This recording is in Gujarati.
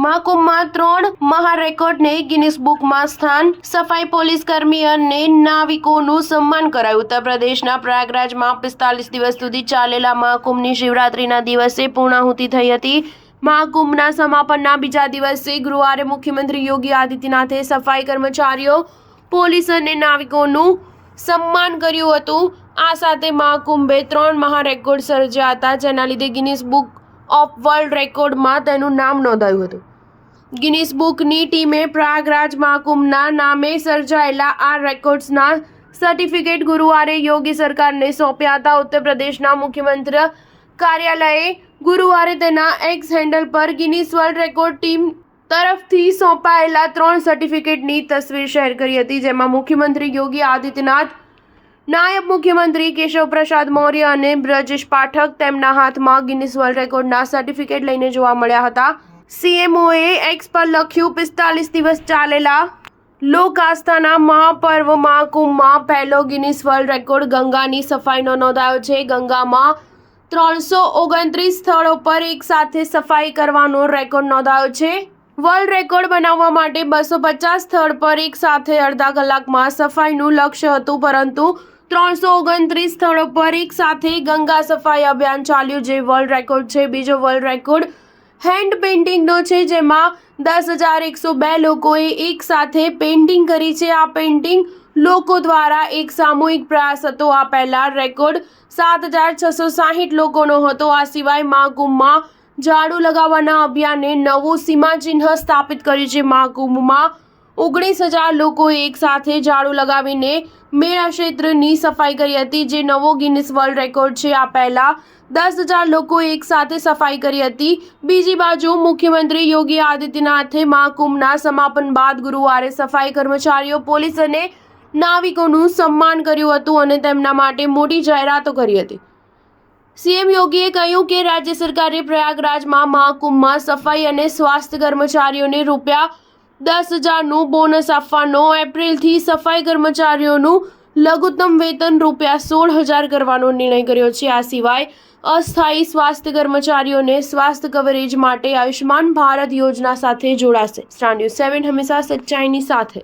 મહાકુંભમાં 3 મહારેકોર્ડને ગિનિસ બુકમાં સ્થાન. સફાઈ પોલીસ કર્મી અને નાવિકોનું સન્માન કરાયું. ઉત્તર પ્રદેશના પ્રયાગરાજમાં 45 દિવસ સુધી ચાલેલા મહાકુંભની શિવરાત્રીના દિવસે પૂર્ણાહુતિ થઈ હતી. મહાકુંભના સમાપનના બીજા દિવસે ગુરુવારે મુખ્યમંત્રી યોગી આદિત્યનાથે સફાઈ કર્મચારીઓ, પોલીસ અને નાવિકોનું સન્માન કર્યું હતું. આ સાથે મહાકુંભે 3 મહારેકોર્ડ સર્જ્યા હતા, જેના લીધે ગિનિસ બુક ઓફ વર્લ્ડ રેકોર્ડમાં તેનું નામ નોંધાયું હતું. ગિનિસ બુકની ટીમે પ્રયાગરાજ મહાકુંભના નામે સર્જાયેલા આ રેકોર્ડ્સના સર્ટિફિકેટ ગુરુવારે યોગી સરકારને સોંપ્યા હતા. ઉત્તર પ્રદેશના મુખ્યમંત્રી કાર્યાલયે ગુરુવારે તેના એક્સ હેન્ડલ પર ગિનિસ વર્લ્ડ રેકોર્ડ ટીમ તરફથી સોંપાયેલા 3 સર્ટિફિકેટની તસવીર શેર કરી હતી, જેમાં મુખ્યમંત્રી યોગી આદિત્યનાથ, નાયબ મુખ્યમંત્રી કેશવ પ્રસાદ મૌર્ય અને બ્રજેશ પાઠક તેમના હાથમાં ગિનિસ વર્લ્ડ રેકોર્ડના સર્ટિફિકેટ લઈને જોવા મળ્યા હતા. સીએમઓએ એક્સ પર લખ્યું, 45 દિવસ ચાલેલા લોક આસ્થાના મહાપર્વ મહાકુંભમાં પહેલો ગિનિસ વર્લ્ડ રેકોર્ડ ગંગાની સફાઈનો નોંધાયો છે. ગંગામાં 329 સ્થળો પર એક સાથે સફાઈ કરવાનો રેકોર્ડ નોંધાયો છે. વર્લ્ડ રેકોર્ડ બનાવવા માટે 250 સ્થળ પર એક સાથે અડધા કલાકમાં સફાઈનું લક્ષ્ય હતું, પરંતુ 329 સ્થળો પર એક સાથે ગંગા સફાઈ અભિયાન ચાલ્યું, જે વર્લ્ડ રેકોર્ડ છે. બીજો વર્લ્ડ રેકોર્ડ હેન્ડ પેઇન્ટિંગનો છે, જેમાં 10,102 લોકોએ એક સાથે પેઇન્ટિંગ કરી છે. આ પેઇન્ટિંગ લોકો દ્વારા એક સામૂહિક પ્રયાસ હતો. આ પહેલા રેકોર્ડ 7,660 લોકોનો હતો. આ સિવાય મહાકુંભમાં ઝાડુ લગાવવાના અભિયાને નવું સીમાચિહ્ન સ્થાપિત કર્યું છે. મહાકુંભમાં 19,000 લોકોએ એક સાથે ઝાડુ લગાવીને મેળા ક્ષેત્રની સફાઈ કરી હતી, જે નવો ગિનિસ વર્લ્ડ રેકોર્ડ છે. આ પહેલા 10,000 લોકોએ એક સાથે સફાઈ કરી હતી. બીજી બાજુ મુખ્યમંત્રી યોગી આદિત્યનાથે મહાકુંભના સમાપન બાદ ગુરુવારે સફાઈ કર્મચારીઓ, પોલીસ અને નાવિકોનું સન્માન કર્યું હતું અને તેમના માટે મોટી જાહેરાતો કરી હતી. સીએમ યોગીએ કહ્યું કે રાજ્ય સરકારે પ્રયાગરાજમાં મહાકુંભમાં સફાઈ અને સ્વાસ્થ્ય કર્મચારીઓને ₹10,000નું બોનસ આપવાનો, એપ્રિલથી સફાઈ કર્મચારીઓનું લઘુત્તમ વેતન ₹16,000 કરવાનો નિર્ણય કર્યો છે. આ સિવાય અસ્થાયી સ્વાસ્થ્ય કર્મચારીઓને સ્વાસ્થ્ય કવરેજ માટે આયુષ્માન ભારત યોજના સાથે જોડાશે. સ્ટાર ન્યૂઝ 7 હંમેશા સચ્ચાઈની સાથે.